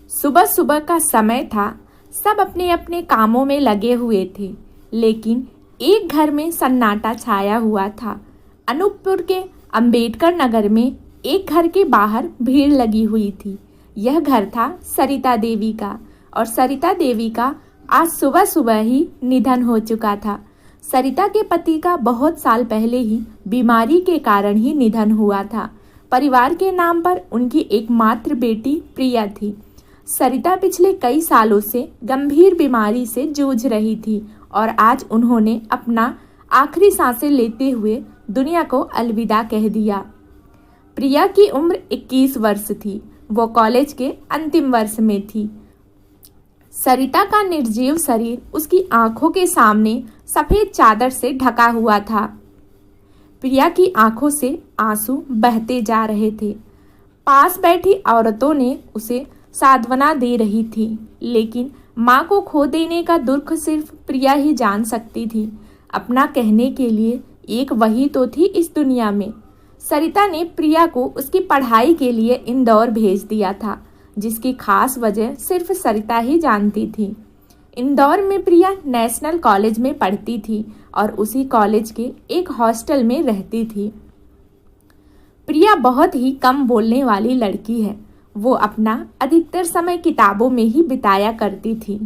सुबह सुबह का समय था। सब अपने अपने कामों में लगे हुए थे, लेकिन एक घर में सन्नाटा छाया हुआ था। अनूपपुर के अंबेडकर नगर में एक घर के बाहर भीड़ लगी हुई थी। यह घर था सरिता देवी का, और सरिता देवी का आज सुबह सुबह ही निधन हो चुका था। सरिता के पति का बहुत साल पहले ही बीमारी के कारण ही निधन हुआ था। परिवार के नाम पर उनकी एकमात्र बेटी प्रिया थी। सरिता पिछले कई सालों से गंभीर बीमारी से जूझ रही थी और आज उन्होंने अपना आखिरी सांसें लेते हुए दुनिया को अलविदा कह दिया। प्रिया की उम्र 21 वर्ष थी। वो कॉलेज के अंतिम वर्ष में थी। सरिता का निर्जीव शरीर उसकी आंखों के सामने सफेद चादर से ढका हुआ था। प्रिया की आंखों से आंसू बहते जा रहे थे। पास बैठी औरतों ने उसे सांत्वना दे रही थी, लेकिन माँ को खो देने का दुख सिर्फ प्रिया ही जान सकती थी। अपना कहने के लिए एक वही तो थी इस दुनिया में। सरिता ने प्रिया को उसकी पढ़ाई के लिए इंदौर भेज दिया था, जिसकी खास वजह सिर्फ सरिता ही जानती थी। इंदौर में प्रिया नेशनल कॉलेज में पढ़ती थी और उसी कॉलेज के एक हॉस्टल में रहती थी। प्रिया बहुत ही कम बोलने वाली लड़की है। वो अपना अधिकतर समय किताबों में ही बिताया करती थी।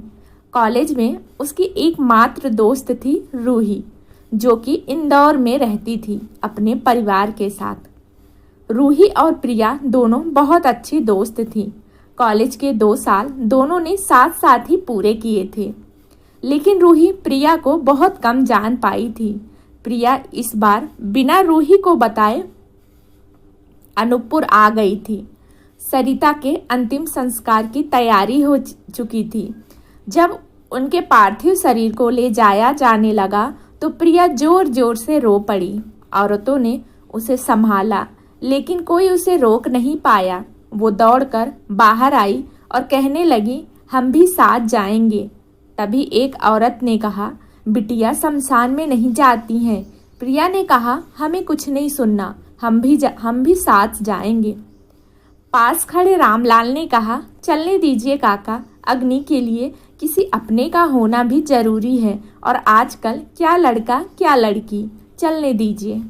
कॉलेज में उसकी एकमात्र दोस्त थी रूही, जो कि इंदौर में रहती थी अपने परिवार के साथ। रूही और प्रिया दोनों बहुत अच्छी दोस्त थी। कॉलेज के 2 साल दोनों ने साथ साथ ही पूरे किए थे, लेकिन रूही प्रिया को बहुत कम जान पाई थी। प्रिया इस बार बिना रूही को बताए अनूपपुर आ गई थी। सरिता के अंतिम संस्कार की तैयारी हो चुकी थी। जब उनके पार्थिव शरीर को ले जाया जाने लगा तो प्रिया जोर जोर से रो पड़ी। औरतों ने उसे संभाला, लेकिन कोई उसे रोक नहीं पाया। वो दौड़कर बाहर आई और कहने लगी, हम भी साथ जाएंगे। तभी एक औरत ने कहा, बिटिया शमशान में नहीं जाती हैं। प्रिया ने कहा, हमें कुछ नहीं सुनना, हम भी साथ जाएंगे। पास खड़े रामलाल ने कहा, चलने दीजिए काका, अग्नि के लिए किसी अपने का होना भी जरूरी है, और आजकल क्या लड़का क्या लड़की, चलने दीजिए।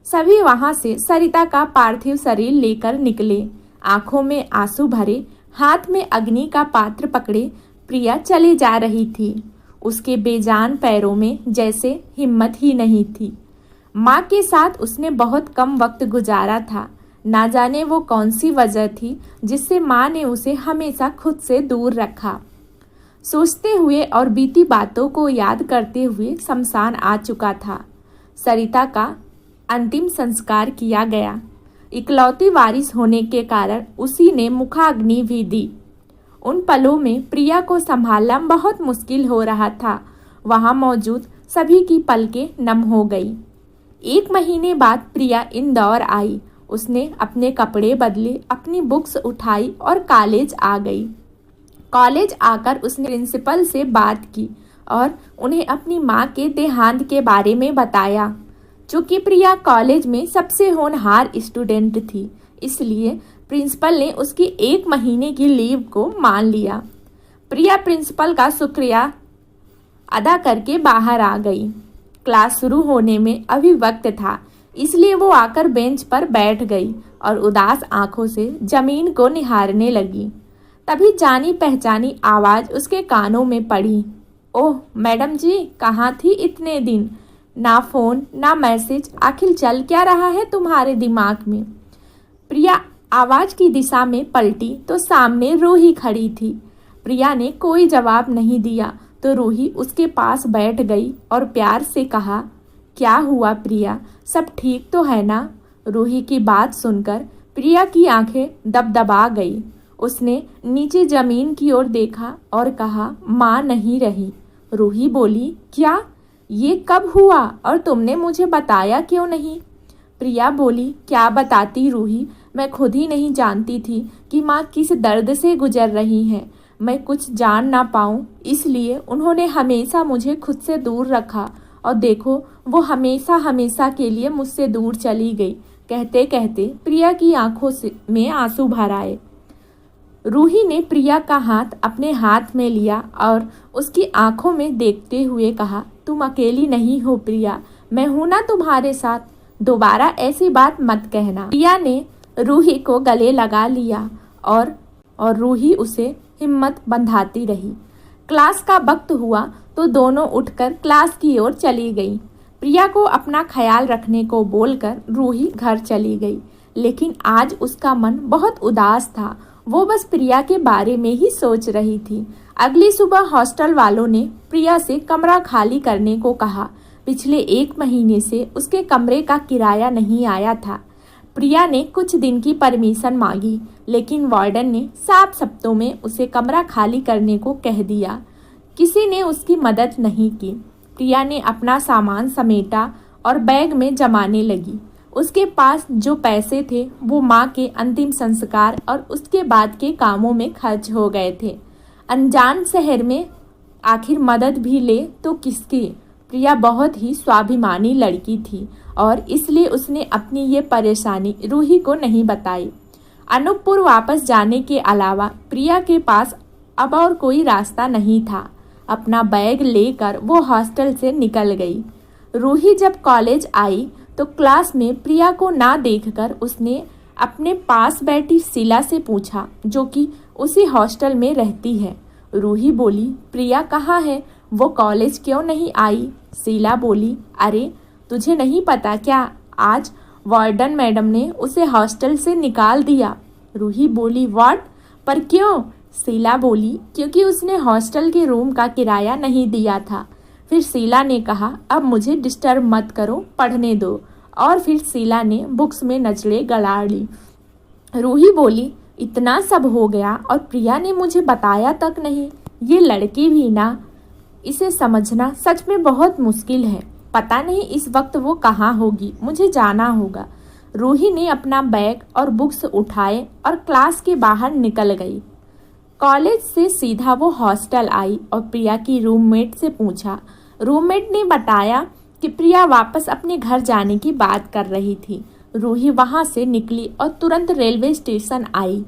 सभी वहां से सरिता का पार्थिव शरीर लेकर निकले। आंखों में आंसू भरे, हाथ में अग्नि का पात्र पकड़े प्रिया चली जा रही थी। उसके बेजान पैरों में जैसे हिम्मत ही नहीं थी। माँ के साथ उसने बहुत कम वक्त गुजारा था। ना जाने वो कौन सी वजह थी जिससे माँ ने उसे हमेशा खुद से दूर रखा। सोचते हुए और बीती बातों को याद करते हुए शमशान आ चुका था। सरिता का अंतिम संस्कार किया गया। इकलौती वारिस होने के कारण उसी ने मुखाग्नि भी दी। उन पलों में प्रिया को संभालना बहुत मुश्किल हो रहा था। वहां मौजूद सभी की पलकें नम हो गई। 1 महीने बाद प्रिया इंदौर आई। उसने अपने कपड़े बदले, अपनी बुक्स उठाई और कॉलेज आ गई। कॉलेज आकर उसने प्रिंसिपल से बात की और उन्हें अपनी माँ के देहांत के बारे में बताया। चूँकि प्रिया कॉलेज में सबसे होनहार स्टूडेंट थी, इसलिए प्रिंसिपल ने उसकी 1 महीने की लीव को मान लिया। प्रिया प्रिंसिपल का शुक्रिया अदा करके बाहर आ गई। क्लास शुरू होने में अभी वक्त था, इसलिए वो आकर बेंच पर बैठ गई और उदास आंखों से जमीन को निहारने लगी। तभी जानी पहचानी आवाज़ उसके कानों में पड़ी, ओह मैडम जी, कहाँ थी इतने दिन? ना फ़ोन ना मैसेज, आखिर चल क्या रहा है तुम्हारे दिमाग में? प्रिया आवाज़ की दिशा में पलटी तो सामने रूही खड़ी थी। प्रिया ने कोई जवाब नहीं दिया तो रूही उसके पास बैठ गई और प्यार से कहा, क्या हुआ प्रिया, सब ठीक तो है ना? रूही की बात सुनकर प्रिया की आंखें दबदबा गई। उसने नीचे जमीन की ओर देखा और कहा, माँ नहीं रही। रूही बोली, क्या? ये कब हुआ और तुमने मुझे बताया क्यों नहीं? प्रिया बोली, क्या बताती रूही, मैं खुद ही नहीं जानती थी कि माँ किस दर्द से गुजर रही हैं। मैं कुछ जान ना पाऊँ, इसलिए उन्होंने हमेशा मुझे खुद से दूर रखा, और देखो वो हमेशा हमेशा के लिए मुझसे दूर चली गई। कहते कहते प्रिया की आंखों में आंसू भर आए। रूही ने प्रिया का हाथ अपने हाथ में लिया और उसकी आंखों में देखते हुए कहा, तुम अकेली नहीं हो प्रिया, मैं हूं ना तुम्हारे साथ, दोबारा ऐसी बात मत कहना। प्रिया ने रूही को गले लगा लिया और रूही उसे हिम्मत बंधाती रही। क्लास का वक्त हुआ तो दोनों उठकर क्लास की ओर चली गई। प्रिया को अपना ख्याल रखने को बोलकर रूही घर चली गई, लेकिन आज उसका मन बहुत उदास था। वो बस प्रिया के बारे में ही सोच रही थी। अगली सुबह हॉस्टल वालों ने प्रिया से कमरा खाली करने को कहा। पिछले 1 महीने से उसके कमरे का किराया नहीं आया था। प्रिया ने कुछ दिन की परमिशन मांगी, लेकिन वार्डन ने साफ शब्दों में उसे कमरा खाली करने को कह दिया। किसी ने उसकी मदद नहीं की। प्रिया ने अपना सामान समेटा और बैग में जमाने लगी। उसके पास जो पैसे थे वो माँ के अंतिम संस्कार और उसके बाद के कामों में खर्च हो गए थे। अनजान शहर में आखिर मदद भी ले तो किसकी। प्रिया बहुत ही स्वाभिमानी लड़की थी और इसलिए उसने अपनी ये परेशानी रूही को नहीं बताई। अनूपपुर वापस जाने के अलावा प्रिया के पास अब और कोई रास्ता नहीं था। अपना बैग लेकर वो हॉस्टल से निकल गई। रूही जब कॉलेज आई तो क्लास में प्रिया को ना देखकर उसने अपने पास बैठी शीला से पूछा, जो कि उसी हॉस्टल में रहती है। रूही बोली, प्रिया कहाँ है, वो कॉलेज क्यों नहीं आई? शीला बोली, अरे तुझे नहीं पता क्या, आज वार्डन मैडम ने उसे हॉस्टल से निकाल दिया। रूही बोली, व्हाट, पर क्यों? शीला बोली, क्योंकि उसने हॉस्टल के रूम का किराया नहीं दिया था। फिर शीला ने कहा, अब मुझे डिस्टर्ब मत करो, पढ़ने दो। और फिर शीला ने बुक्स में नजरें गड़ा ली। रूही बोली, इतना सब हो गया और प्रिया ने मुझे बताया तक नहीं। ये लड़की भी ना, इसे समझना सच में बहुत मुश्किल है। पता नहीं इस वक्त वो कहाँ होगी, मुझे जाना होगा। रूही ने अपना बैग और बुक्स उठाए और क्लास के बाहर निकल गई। कॉलेज से सीधा वो हॉस्टल आई और प्रिया की रूममेट से पूछा। रूममेट ने बताया कि प्रिया वापस अपने घर जाने की बात कर रही थी। रूही वहां से निकली और तुरंत रेलवे स्टेशन आई।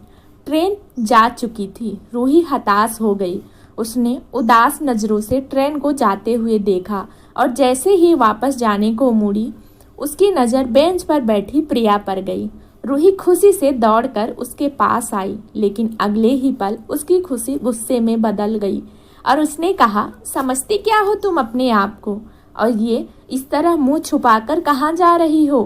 ट्रेन जा चुकी थी। रूही हताश हो गई। उसने उदास नज़रों से ट्रेन को जाते हुए देखा और जैसे ही वापस जाने को मुड़ी, उसकी नज़र बेंच पर बैठी प्रिया पर गई। रूही खुशी से दौड़कर उसके पास आई, लेकिन अगले ही पल उसकी खुशी गुस्से में बदल गई और उसने कहा, समझती क्या हो तुम अपने आप को, और ये इस तरह मुंह छुपाकर कहाँ जा रही हो?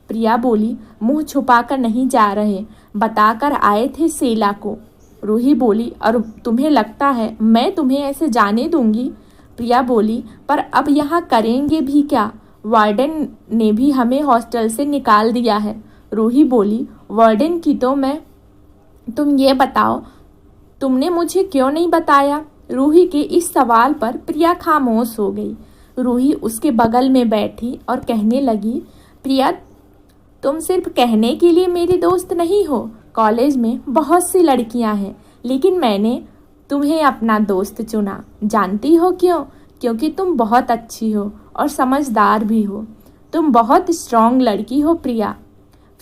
प्रिया बोली, मुंह छुपाकर नहीं जा रहे, बताकर आए थे शीला को। रूही बोली, और तुम्हें लगता है मैं तुम्हें ऐसे जाने दूंगी? प्रिया बोली, पर अब यहाँ करेंगे भी क्या? वार्डन ने भी हमें हॉस्टल से निकाल दिया है। रूही बोली, वार्डन की तो तुम ये बताओ, तुमने मुझे क्यों नहीं बताया? रूही के इस सवाल पर प्रिया खामोश हो गई। रूही उसके बगल में बैठी और कहने लगी, प्रिया तुम सिर्फ कहने के लिए मेरी दोस्त नहीं हो। कॉलेज में बहुत सी लड़कियां हैं, लेकिन मैंने तुम्हें अपना दोस्त चुना। जानती हो क्यों? क्योंकि तुम बहुत अच्छी हो और समझदार भी हो। तुम बहुत स्ट्रांग लड़की हो प्रिया।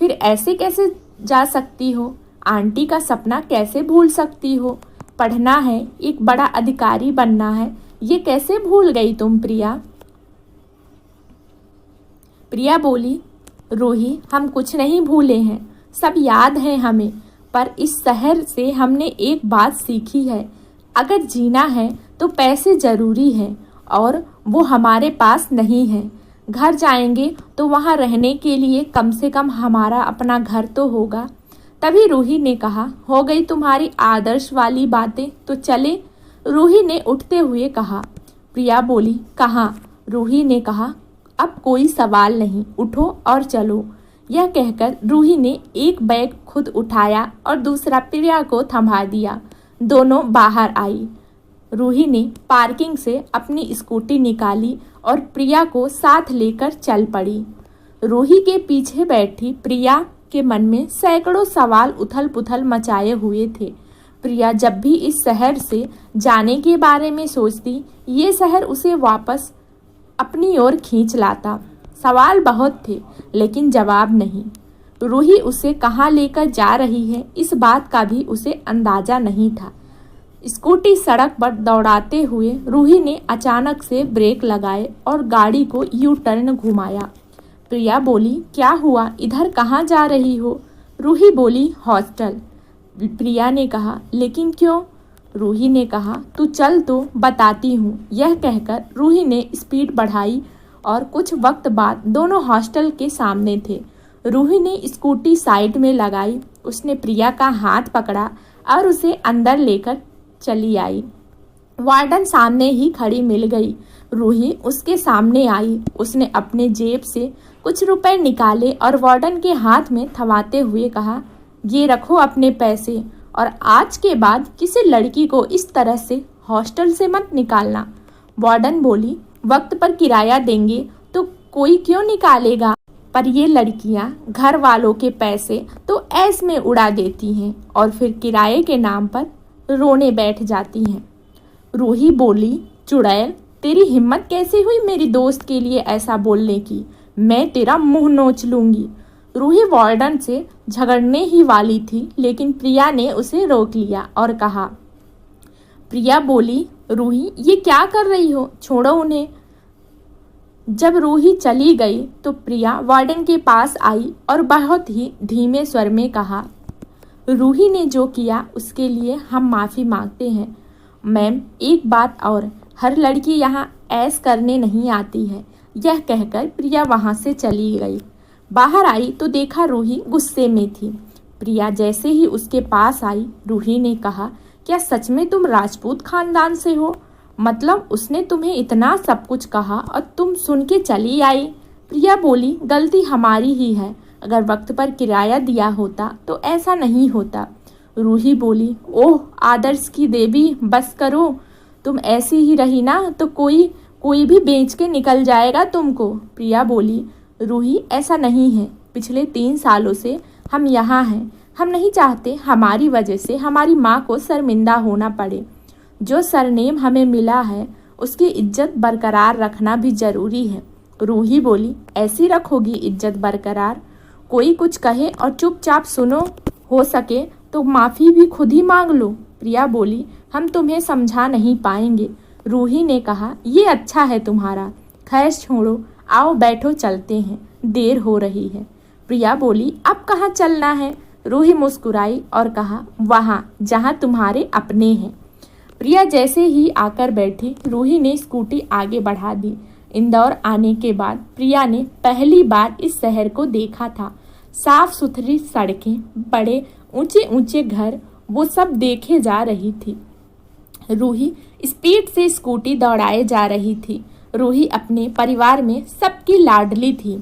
फिर ऐसे कैसे जा सकती हो? आंटी का सपना कैसे भूल सकती हो? पढ़ना है, एक बड़ा अधिकारी बनना है, ये कैसे भूल गई तुम प्रिया? प्रिया बोली, रूही हम कुछ नहीं भूले हैं, सब याद है हमें, पर इस शहर से हमने एक बात सीखी है, अगर जीना है तो पैसे ज़रूरी हैं और वो हमारे पास नहीं है। घर जाएंगे तो वहाँ रहने के लिए कम से कम हमारा अपना घर तो होगा। तभी रूही ने कहा, हो गई तुम्हारी आदर्श वाली बातें, तो चले? रूही ने उठते हुए कहा। प्रिया बोली, कहाँ? रूही ने कहा, अब कोई सवाल नहीं, उठो और चलो। यह कहकर रूही ने एक बैग खुद उठाया और दूसरा प्रिया को थमा दिया। दोनों बाहर आई। रूही ने पार्किंग से अपनी स्कूटी निकाली और प्रिया को साथ लेकर चल पड़ी। रूही के पीछे बैठी प्रिया के मन में सैकड़ों सवाल उथल पुथल मचाए हुए थे। प्रिया जब भी इस शहर से जाने के बारे में सोचती, ये शहर उसे वापस अपनी ओर खींच लाता। सवाल बहुत थे, लेकिन जवाब नहीं। रूही उसे कहाँ लेकर जा रही है इस बात का भी उसे अंदाजा नहीं था। स्कूटी सड़क पर दौड़ाते हुए रूही ने अचानक से ब्रेक लगाए और गाड़ी को यू टर्न घुमाया। प्रिया बोली, क्या हुआ, इधर कहाँ जा रही हो? रूही बोली, हॉस्टल। प्रिया ने कहा, लेकिन क्यों? रूही ने कहा, तू चल तो बताती हूँ। यह कहकर रूही ने स्पीड बढ़ाई और कुछ वक्त बाद दोनों हॉस्टल के सामने थे। रूही ने स्कूटी साइड में लगाई, उसने प्रिया का हाथ पकड़ा और उसे अंदर लेकर चली आई। वार्डन सामने ही खड़ी मिल गई। रूही उसके सामने आई। उसने अपने जेब से कुछ रुपए निकाले और वार्डन के हाथ में थमाते हुए कहा, ये रखो अपने पैसे और आज के बाद किसी लड़की को इस तरह से हॉस्टल से मत निकालना। वार्डन बोली, वक्त पर किराया देंगे तो कोई क्यों निकालेगा, पर ये लड़कियां घर वालों के पैसे तो ऐस में उड़ा देती हैं और फिर किराए के नाम पर रोने बैठ जाती हैं। रूही बोली, चुड़ैल, तेरी हिम्मत कैसे हुई मेरी दोस्त के लिए ऐसा बोलने की? मैं तेरा मुंह नोच लूंगी। रूही वार्डन से झगड़ने ही वाली थी, लेकिन प्रिया ने उसे रोक लिया और कहा। प्रिया बोली, रूही ये क्या कर रही हो, छोड़ो उन्हें। जब रूही चली गई तो प्रिया वार्डन के पास आई और बहुत ही धीमे स्वर में कहा, रूही ने जो किया उसके लिए हम माफ़ी मांगते हैं। मैम, एक बात और, हर लड़की यहाँ ऐश करने नहीं आती है। यह कहकर प्रिया वहाँ से चली गई। बाहर आई तो देखा रूही गुस्से में थी। प्रिया जैसे ही उसके पास आई, रूही ने कहा, क्या सच में तुम राजपूत खानदान से हो? मतलब उसने तुम्हें इतना सब कुछ कहा और तुम सुन के चली आई? प्रिया बोली, गलती हमारी ही है, अगर वक्त पर किराया दिया होता तो ऐसा नहीं होता। रूही बोली, ओह आदर्श की देवी, बस करो, तुम ऐसी ही रही ना तो कोई भी बेच के निकल जाएगा तुमको। प्रिया बोली, रूही ऐसा नहीं है, पिछले 3 सालों से हम यहाँ हैं। हम नहीं चाहते हमारी वजह से हमारी माँ को शर्मिंदा होना पड़े। जो सरनेम हमें मिला है उसकी इज्जत बरकरार रखना भी जरूरी है। रूही बोली, ऐसी रखोगी इज्जत बरकरार? कोई कुछ कहे और चुपचाप सुनो, हो सके तो माफ़ी भी खुद ही मांग लो। प्रिया बोली, हम तुम्हें समझा नहीं पाएंगे। रूही ने कहा, ये अच्छा है तुम्हारा, खैर छोड़ो, आओ बैठो, चलते हैं, देर हो रही है। प्रिया बोली, अब कहाँ चलना है? रूही मुस्कुराई और कहा, वहाँ जहाँ तुम्हारे अपने हैं। प्रिया जैसे ही आकर बैठी, रूही ने स्कूटी आगे बढ़ा दी। इंदौर आने के बाद प्रिया ने पहली बार इस शहर को देखा था। साफ सुथरी सड़कें, बड़े ऊंचे ऊंचे घर, वो सब देखे जा रही थी। रूही स्पीड से स्कूटी दौड़ाए जा रही थी। रूही अपने परिवार में सबकी लाडली थी।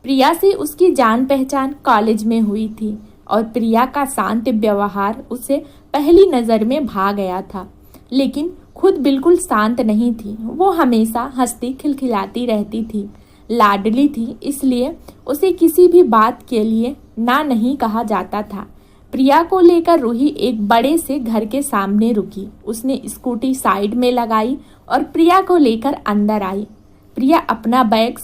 प्रिया से उसकी जान पहचान कॉलेज में हुई थी और प्रिया का शांत व्यवहार उसे पहली नज़र में भा गया था। लेकिन खुद बिल्कुल शांत नहीं थी। वो हमेशा हंसती खिलखिलाती रहती थी। लाडली थी, इसलिए उसे किसी भी बात के लिए ना नहीं कहा जाता था। प्रिया को लेकर रूही एक बड़े से घर के सामने रुकी। उसने स्कूटी साइड में लगाई और प्रिया को लेकर अंदर आई। प्रिया अपना बैग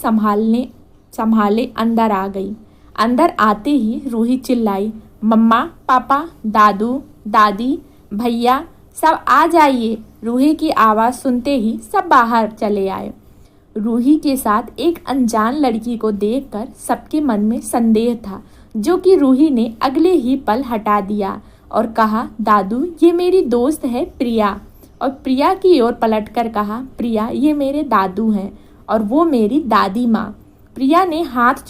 संभाले अंदर आ गई। अंदर आते ही रूही चिल्लाई, मम्मा, पापा, दादू, दादी, भैया, सब आ जाइए। रूही की आवाज़ सुनते ही सब बाहर चले आए। रूही के साथ एक अनजान लड़की को देखकर सबके मन में संदेह था, जो कि रूही ने अगले ही पल हटा दिया और कहा, दादू, ये मेरी दोस्त है प्रिया। और प्रिया की ओर पलटकर कहा, प्रिया, ये मेरे दादू हैं और वो मेरी दादी माँ। प्रिया ने हाथ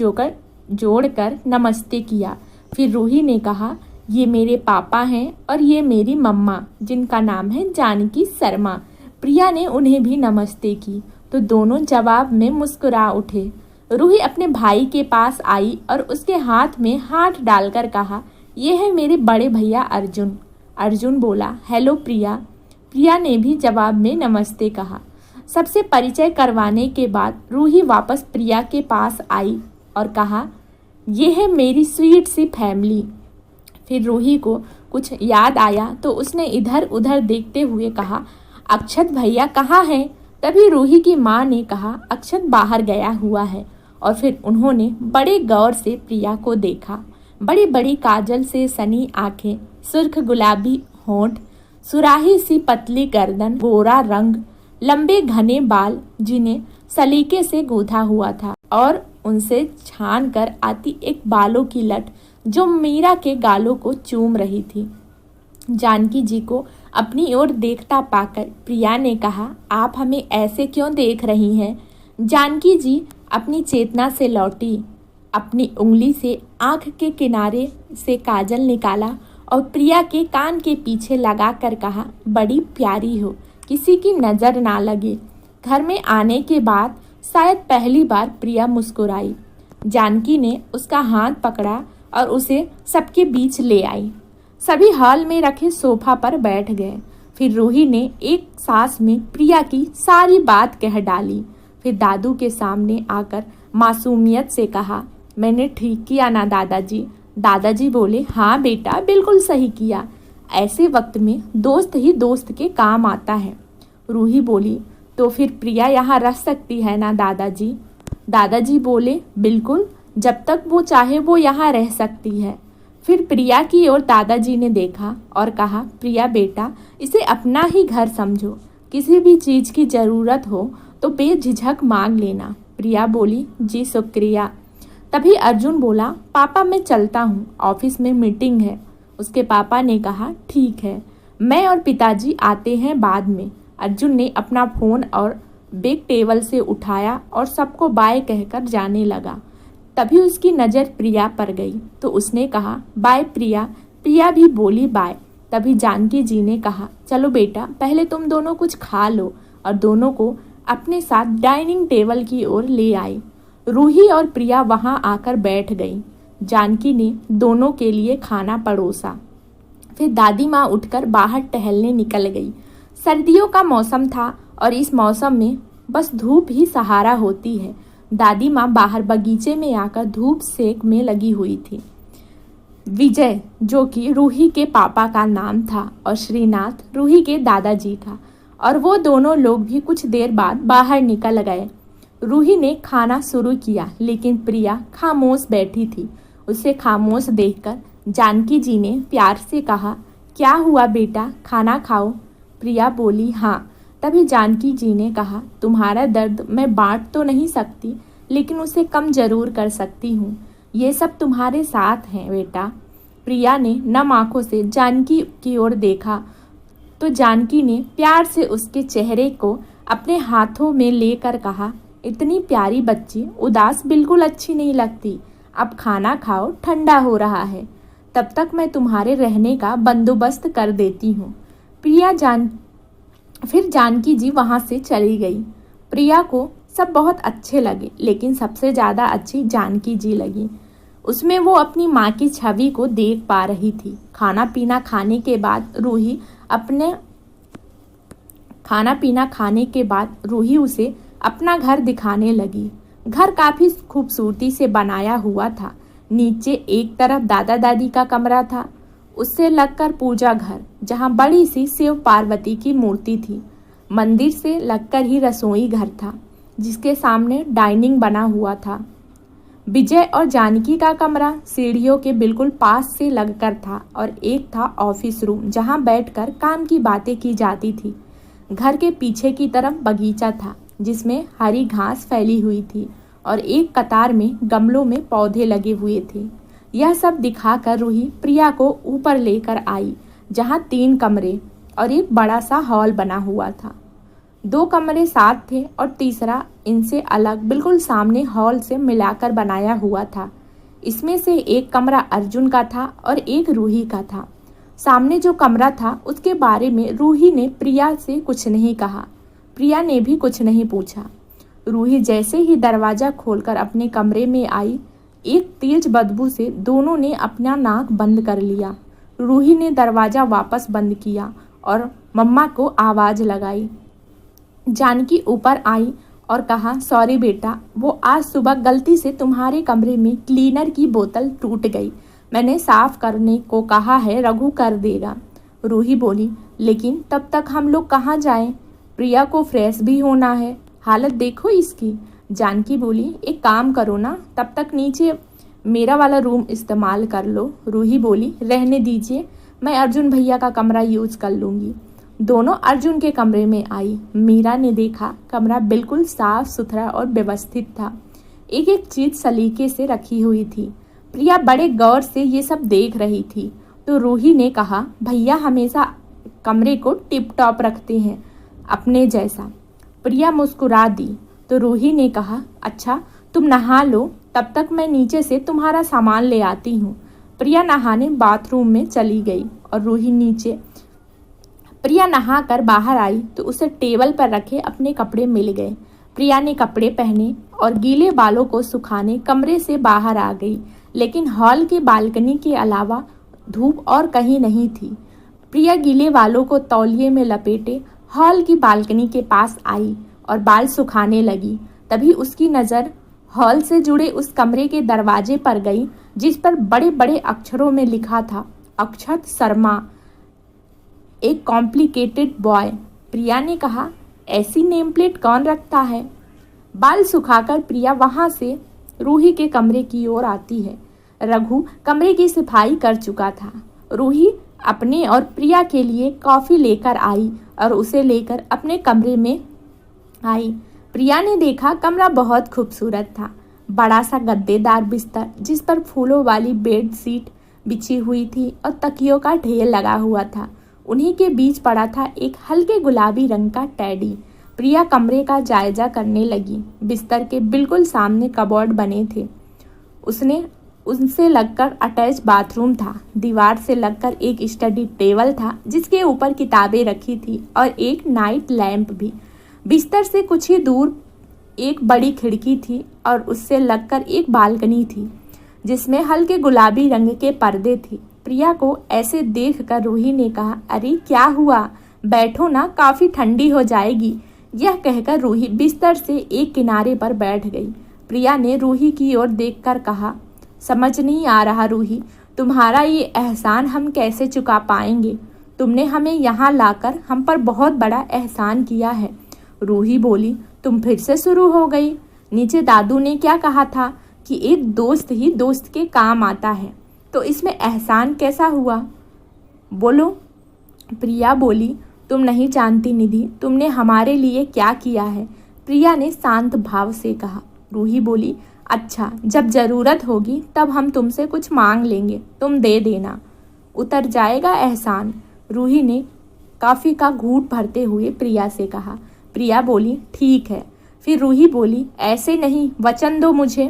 जोड़कर नमस्ते किया। फिर रूही ने कहा, ये मेरे पापा हैं और ये मेरी मम्मा, जिनका नाम है जानकी शर्मा। प्रिया ने उन्हें भी नमस्ते की तो दोनों जवाब में मुस्कुरा उठे। रूही अपने भाई के पास आई और उसके हाथ में हाथ डालकर कहा, ये है मेरे बड़े भैया अर्जुन। अर्जुन बोला, हेलो प्रिया। प्रिया ने भी जवाब में नमस्ते कहा। सबसे परिचय करवाने के बाद रूही वापस प्रिया के पास आई और कहा, ये है मेरी स्वीट सी फैमिली। फिर रूही को कुछ याद आया तो उसने इधर उधर देखते हुए कहा, अक्षत भैया कहाँ हैं? तभी रूही की माँ ने कहा, अक्षत बाहर गया हुआ है। और फिर उन्होंने बड़े गौर से प्रिया को देखा। बड़ी बड़ी काजल से सनी आंखें, सुर्ख गुलाबी होंठ, सुराही सी पतली गर्दन, गोरा रंग, लंबे घने बाल जिन्हें सलीके से गूंथा हुआ था और उनसे छान कर आती एक बालों की लट जो मीरा के गालों को चूम रही थी। जानकी जी को अपनी ओर देखता पाकर प्रिया ने कहा, आप हमें ऐसे क्यों देख रही हैं? जानकी जी अपनी चेतना से लौटी, अपनी उंगली से आंख के किनारे से काजल निकाला और प्रिया के कान के पीछे लगा कर कहा, बड़ी प्यारी हो, किसी की नज़र ना लगे। घर में आने के बाद शायद पहली बार प्रिया मुस्कुराई। जानकी ने उसका हाथ पकड़ा और उसे सबके बीच ले आई। सभी हॉल में रखे सोफा पर बैठ गए। फिर रूही ने एक सांस में प्रिया की सारी बात कह डाली। फिर दादू के सामने आकर मासूमियत से कहा, मैंने ठीक किया ना दादाजी? दादाजी बोले, हाँ बेटा, बिल्कुल सही किया। ऐसे वक्त में दोस्त ही दोस्त के काम आता है। रूही बोली, तो फिर प्रिया यहाँ रह सकती है ना दादाजी? दादाजी बोले, बिल्कुल, जब तक वो चाहे वो यहाँ रह सकती है। फिर प्रिया की ओर दादाजी ने देखा और कहा, प्रिया बेटा, इसे अपना ही घर समझो। किसी भी चीज़ की ज़रूरत हो तो बेझिझक मांग लेना। प्रिया बोली, जी शुक्रिया। तभी अर्जुन बोला, पापा मैं चलता हूँ, ऑफिस में मीटिंग है। उसके पापा ने कहा, ठीक है, मैं और पिताजी आते हैं बाद में। अर्जुन ने अपना फ़ोन और बैग टेबल से उठाया और सबको बाय कहकर जाने लगा। तभी उसकी नज़र प्रिया पर गई तो उसने कहा, बाय प्रिया। प्रिया भी बोली बाय। तभी जानकी जी ने कहा, चलो बेटा, पहले तुम दोनों कुछ खा लो, और दोनों को अपने साथ डाइनिंग टेबल की ओर ले आई। रूही और प्रिया वहां आकर बैठ गई। जानकी ने दोनों के लिए खाना परोसा। फिर दादी माँ उठकर बाहर टहलने निकल गई। सर्दियों का मौसम था और इस मौसम में बस धूप ही सहारा होती है। दादी माँ बाहर बगीचे में आकर धूप सेक में लगी हुई थी। विजय, जो कि रूही के पापा का नाम था, और श्रीनाथ रूही के दादाजी था, और वो दोनों लोग भी कुछ देर बाद बाहर निकल गए। रूही ने खाना शुरू किया, लेकिन प्रिया खामोश बैठी थी। उसे खामोश देखकर जानकी जी ने प्यार से कहा, क्या हुआ बेटा, खाना खाओ? प्रिया बोली, हाँ। तभी जानकी जी ने कहा, तुम्हारा दर्द मैं बांट तो नहीं सकती, लेकिन उसे कम जरूर कर सकती हूँ। ये सब तुम्हारे साथ हैं बेटा। प्रिया ने नम आंखों से जानकी की ओर देखा तो जानकी ने प्यार से उसके चेहरे को अपने हाथों में लेकर कहा, इतनी प्यारी बच्ची उदास बिल्कुल अच्छी नहीं लगती। अब खाना खाओ, ठंडा हो रहा है। तब तक मैं तुम्हारे रहने का बंदोबस्त कर देती हूँ। फिर जानकी जी वहाँ से चली गई। प्रिया को सब बहुत अच्छे लगे, लेकिन सबसे ज़्यादा अच्छी जानकी जी लगी। उसमें वो अपनी माँ की छवि को देख पा रही थी। खाना पीना खाने के बाद रूही उसे अपना घर दिखाने लगी। घर काफ़ी खूबसूरती से बनाया हुआ था। नीचे एक तरफ दादा दादी का कमरा था, उससे लगकर पूजा घर, जहाँ बड़ी सी शिव पार्वती की मूर्ति थी। मंदिर से लगकर ही रसोई घर था, जिसके सामने डाइनिंग बना हुआ था। विजय और जानकी का कमरा सीढ़ियों के बिल्कुल पास से लगकर था, और एक था ऑफिस रूम, जहाँ बैठकर काम की बातें की जाती थी। घर के पीछे की तरफ बगीचा था, जिसमें हरी घास फैली हुई थी और एक कतार में गमलों में पौधे लगे हुए थे। यह सब दिखाकर रूही प्रिया को ऊपर लेकर आई, जहाँ 3 कमरे और एक बड़ा सा हॉल बना हुआ था। 2 कमरे साथ थे और तीसरा इनसे अलग बिल्कुल सामने हॉल से मिलाकर बनाया हुआ था। इसमें से एक कमरा अर्जुन का था और एक रूही का था। सामने जो कमरा था उसके बारे में रूही ने प्रिया से कुछ नहीं कहा। प्रिया ने भी कुछ नहीं पूछा। रूही जैसे ही दरवाज़ा खोलकर अपने कमरे में आई, एक तेज बदबू से दोनों ने अपना नाक बंद कर लिया। रूही ने दरवाज़ा वापस बंद किया और मम्मा को आवाज़ लगाई। जानकी ऊपर आई और कहा, सॉरी बेटा, वो आज सुबह गलती से तुम्हारे कमरे में क्लीनर की बोतल टूट गई। मैंने साफ करने को कहा है, रघु कर देगा। रूही बोली, लेकिन तब तक हम लोग कहाँ जाएं? प्रिया को फ्रेश भी होना है, हालत देखो इसकी। जानकी बोली, एक काम करो ना, तब तक नीचे मेरा वाला रूम इस्तेमाल कर लो। रूही बोली, रहने दीजिए, मैं अर्जुन भैया का कमरा यूज कर लूँगी। दोनों अर्जुन के कमरे में आई। मीरा ने देखा कमरा बिल्कुल साफ सुथरा और व्यवस्थित था। एक एक चीज सलीके से रखी हुई थी। प्रिया बड़े गौर से ये सब देख रही थी। तो रूही ने कहा, भैया हमेशा कमरे को टिप टॉप रखते हैं, अपने जैसा। प्रिया मुस्कुरा दी। तो रूही ने कहा, अच्छा तुम नहा लो, तब तक मैं नीचे से तुम्हारा सामान ले आती हूँ। प्रिया नहाने बाथरूम में चली गई और रूही नीचे। प्रिया नहाकर बाहर आई तो उसे टेबल पर रखे अपने कपड़े मिल गए। प्रिया ने कपड़े पहने और गीले बालों को सुखाने कमरे से बाहर आ गई, लेकिन हॉल की बालकनी के अलावा धूप और कहीं नहीं थी। प्रिया गीले बालों को तौलिए में लपेटे हॉल की बालकनी के पास आई और बाल सुखाने लगी। तभी उसकी नज़र हॉल से जुड़े उस कमरे के दरवाजे पर गई, जिस पर बड़े बड़े अक्षरों में लिखा था, अक्षत शर्मा, एक कॉम्प्लिकेटेड बॉय। प्रिया ने कहा, ऐसी नेम प्लेट कौन रखता है? बाल सुखाकर प्रिया वहां से रूही के कमरे की ओर आती है। रघु कमरे की सफाई कर चुका था। रूही अपने और प्रिया के लिए कॉफ़ी लेकर आई और उसे लेकर अपने कमरे में आई। प्रिया ने देखा कमरा बहुत खूबसूरत था। बड़ा सा गद्देदार बिस्तर, जिस पर फूलों वाली बेड शीट बिछी हुई थी और तकियों का ढेर लगा हुआ था। उन्हीं के बीच पड़ा था एक हल्के गुलाबी रंग का टेडी। प्रिया कमरे का जायजा करने लगी। बिस्तर के बिल्कुल सामने कबोर्ड बने थे। उनसे लगकर अटैच बाथरूम था। दीवार से लगकर एक स्टडी टेबल था, जिसके ऊपर किताबें रखी थी और एक नाइट लैंप भी। बिस्तर से कुछ ही दूर एक बड़ी खिड़की थी और उससे लगकर एक बालकनी थी, जिसमें हल्के गुलाबी रंग के पर्दे थे। प्रिया को ऐसे देखकर रूही ने कहा, अरे क्या हुआ, बैठो ना, काफ़ी ठंडी हो जाएगी। यह कहकर रूही बिस्तर से एक किनारे पर बैठ गई। प्रिया ने रूही की ओर देखकर कहा, समझ नहीं आ रहा रूही, तुम्हारा ये एहसान हम कैसे चुका पाएंगे? तुमने हमें यहाँ लाकर हम पर बहुत बड़ा एहसान किया है। रूही बोली, तुम फिर से शुरू हो गई। नीचे दादू ने क्या कहा था कि एक दोस्त ही दोस्त के काम आता है, तो इसमें एहसान कैसा हुआ? बोलो। प्रिया बोली, तुम नहीं जानती निधि, तुमने हमारे लिए क्या किया है। प्रिया ने शांत भाव से कहा। रूही बोली, अच्छा, जब ज़रूरत होगी तब हम तुमसे कुछ मांग लेंगे, तुम दे देना, उतर जाएगा एहसान। रूही ने कॉफ़ी का घूंट भरते हुए प्रिया से कहा। प्रिया बोली, ठीक है। फिर रूही बोली, ऐसे नहीं, वचन दो मुझे।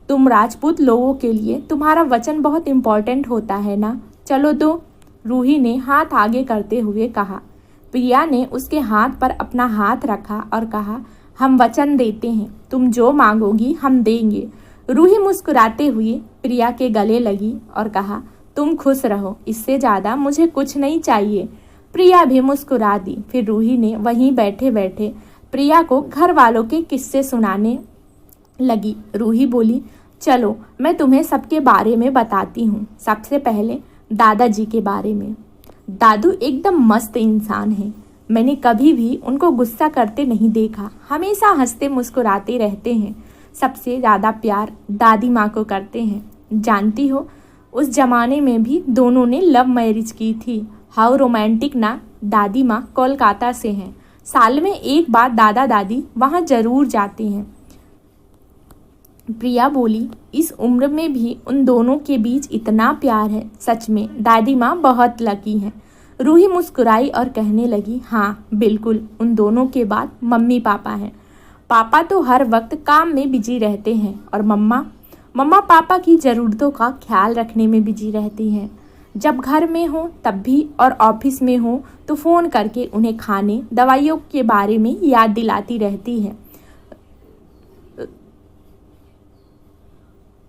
तुम राजपूत लोगों के लिए तुम्हारा वचन बहुत इम्पोर्टेंट होता है ना, चलो दो। रूही ने हाथ आगे करते हुए कहा। प्रिया ने उसके हाथ पर अपना हाथ रखा और कहा, हम वचन देते हैं, तुम जो मांगोगी हम देंगे। रूही मुस्कुराते हुए प्रिया के गले लगी और कहा, तुम खुश रहो, इससे ज़्यादा मुझे कुछ नहीं चाहिए। प्रिया भी मुस्कुरा दी। फिर रूही ने वहीं बैठे बैठे प्रिया को घर वालों के किस्से सुनाने लगी। रूही बोली, चलो मैं तुम्हें सबके बारे में बताती हूँ। सबसे पहले दादाजी के बारे में। दादू एकदम मस्त इंसान हैं। मैंने कभी भी उनको गुस्सा करते नहीं देखा, हमेशा हंसते मुस्कुराते रहते हैं। सबसे ज़्यादा प्यार दादी माँ को करते हैं। जानती हो, उस जमाने में भी दोनों ने लव मैरिज की थी। हाउ रोमांटिक ना। दादी माँ कोलकाता से हैं। साल में एक बार दादा दादी वहाँ ज़रूर जाते हैं। प्रिया बोली, इस उम्र में भी उन दोनों के बीच इतना प्यार है, सच में दादी माँ बहुत लकी हैं। रूही मुस्कुराई और कहने लगी, हाँ बिल्कुल, उन दोनों के बाद मम्मी पापा हैं। पापा तो हर वक्त काम में बिजी रहते हैं और मम्मा पापा की ज़रूरतों का ख्याल रखने में बिजी रहती हैं। जब घर में हो तब भी और ऑफिस में हो तो फ़ोन करके उन्हें खाने दवाइयों के बारे में याद दिलाती रहती है।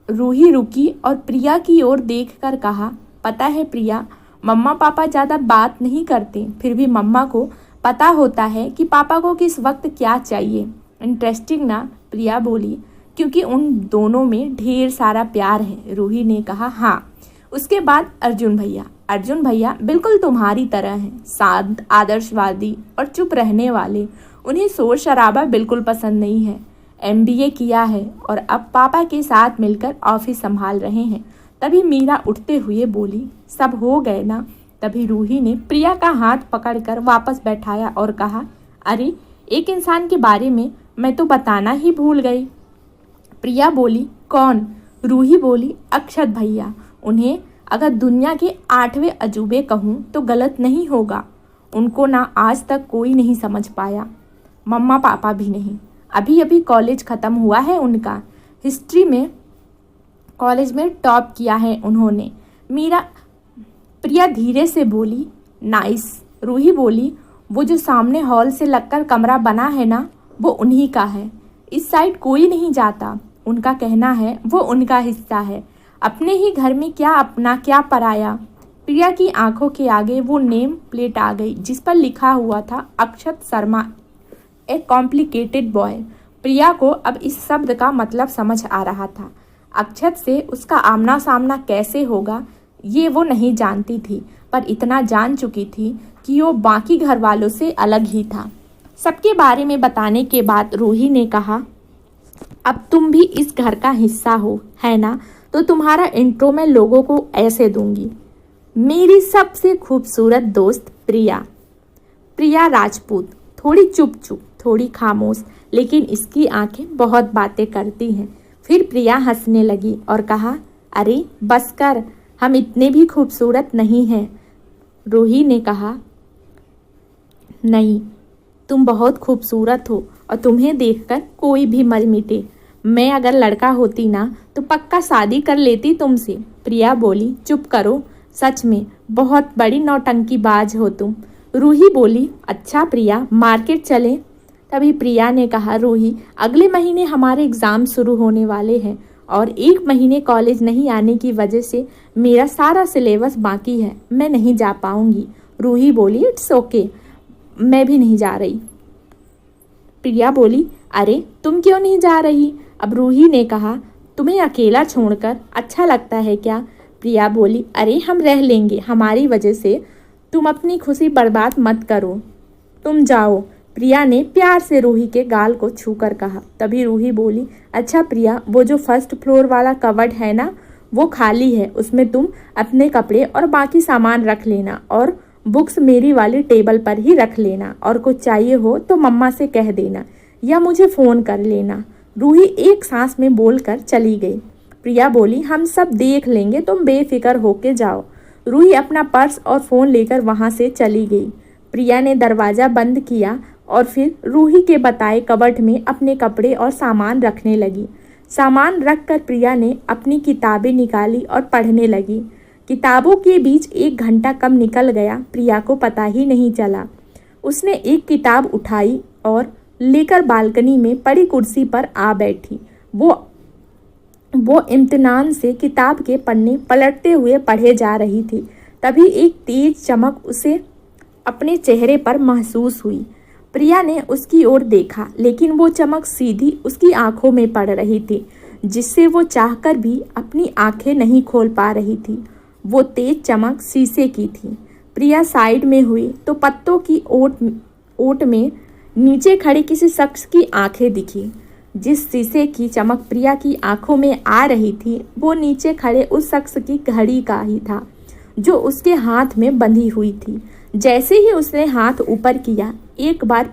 रूही रुकी और प्रिया की ओर देखकर कहा, पता है प्रिया, मम्मा पापा ज़्यादा बात नहीं करते, फिर भी मम्मा को पता होता है कि पापा को किस वक्त क्या चाहिए। इंटरेस्टिंग ना। प्रिया बोली, क्योंकि उन दोनों में ढेर सारा प्यार है। रूही ने कहा, हाँ। उसके बाद अर्जुन भैया बिल्कुल तुम्हारी तरह हैं, शांत, आदर्शवादी और चुप रहने वाले। उन्हें शोर शराबा बिल्कुल पसंद नहीं है। MBA किया है और अब पापा के साथ मिलकर ऑफिस संभाल रहे हैं। तभी मीरा उठते हुए बोली, सब हो गए ना? तभी रूही ने प्रिया का हाथ पकड़कर वापस बैठाया और कहा, अरे एक इंसान के बारे में मैं तो बताना ही भूल गई। प्रिया बोली, कौन? रूही बोली, अक्षत भैया। उन्हें अगर दुनिया के 8वें अजूबे कहूँ तो गलत नहीं होगा। उनको ना आज तक कोई नहीं समझ पाया, मम्मा पापा भी नहीं। अभी अभी कॉलेज ख़त्म हुआ है उनका, हिस्ट्री में कॉलेज में टॉप किया है उन्होंने। प्रिया धीरे से बोली, नाइस। रूही बोली, वो जो सामने हॉल से लगकर कमरा बना है ना, वो उन्हीं का है। इस साइड कोई नहीं जाता। उनका कहना है वो उनका हिस्सा है। अपने ही घर में क्या अपना क्या पराया। प्रिया की आंखों के आगे वो नेम प्लेट आ गई जिस पर लिखा हुआ था अक्षत शर्मा, ए कॉम्प्लिकेटेड बॉय। प्रिया को अब इस शब्द का मतलब समझ आ रहा था। अक्षत से उसका आमना सामना कैसे होगा ये वो नहीं जानती थी, पर इतना जान चुकी थी कि वो बाकी घर वालों से अलग ही था। सबके बारे में बताने के बाद रूही ने कहा, अब तुम भी इस घर का हिस्सा हो, है ना? तो तुम्हारा इंट्रो मैं लोगों को ऐसे दूंगी, मेरी सबसे खूबसूरत दोस्त प्रिया। प्रिया राजपूत, थोड़ी चुप चुप, थोड़ी खामोश, लेकिन इसकी आंखें बहुत बातें करती हैं। फिर प्रिया हंसने लगी और कहा, अरे बस कर, हम इतने भी खूबसूरत नहीं हैं। रूही ने कहा, नहीं, तुम बहुत खूबसूरत हो और तुम्हें देखकर कोई भी मर मिटे। मैं अगर लड़का होती ना तो पक्का शादी कर लेती तुमसे। प्रिया बोली, चुप करो, सच में बहुत बड़ी नौटंकीबाज हो तुम। रूही बोली, अच्छा प्रिया, मार्केट चलें? तभी प्रिया ने कहा, रूही, अगले महीने हमारे एग्ज़ाम शुरू होने वाले हैं और 1 महीने कॉलेज नहीं आने की वजह से मेरा सारा सिलेबस बाकी है, मैं नहीं जा पाऊंगी। रूही बोली, इट्स ओके, मैं भी नहीं जा रही। प्रिया बोली, अरे तुम क्यों नहीं जा रही? अब रूही ने कहा, तुम्हें अकेला छोड़कर अच्छा लगता है क्या? प्रिया बोली, अरे हम रह लेंगे, हमारी वजह से तुम अपनी खुशी बर्बाद मत करो, तुम जाओ। प्रिया ने प्यार से रूही के गाल को छूकर कहा। तभी रूही बोली, अच्छा प्रिया, वो जो फर्स्ट फ्लोर वाला कबर्ड है ना, वो खाली है, उसमें तुम अपने कपड़े और बाकी सामान रख लेना और बुक्स मेरी वाली टेबल पर ही रख लेना, और कुछ चाहिए हो तो मम्मा से कह देना या मुझे फ़ोन कर लेना। रूही एक सांस में बोलकर चली गई। प्रिया बोली, हम सब देख लेंगे, तुम बेफिक्र होके जाओ। रूही अपना पर्स और फ़ोन लेकर वहाँ से चली गई। प्रिया ने दरवाज़ा बंद किया और फिर रूही के बताए कबर्ड में अपने कपड़े और सामान रखने लगी। सामान रखकर प्रिया ने अपनी किताबें निकाली और पढ़ने लगी। किताबों के बीच 1 घंटा कब निकल गया प्रिया को पता ही नहीं चला। उसने एक किताब उठाई और लेकर बालकनी में पड़ी कुर्सी पर आ बैठी। वो इम्तिनान से किताब के पन्ने पलटते हुए पढ़े जा रही थी। तभी एक तेज चमक उसे अपने चेहरे पर महसूस हुई। प्रिया ने उसकी ओर देखा, लेकिन वो चमक सीधी उसकी आंखों में पड़ रही थी, जिससे वो चाहकर भी अपनी आंखें नहीं खोल पा रही थी। वो तेज चमक शीशे की थी। प्रिया साइड में हुई तो पत्तों की ओट में नीचे खड़े किसी शख्स की आंखें दिखी। जिस शीशे की चमक प्रिया की आंखों में आ रही थी, वो नीचे खड़े उस शख्स की घड़ी का ही था, जो उसके हाथ में बंधी हुई थी। जैसे ही उसने हाथ ऊपर किया, एक बार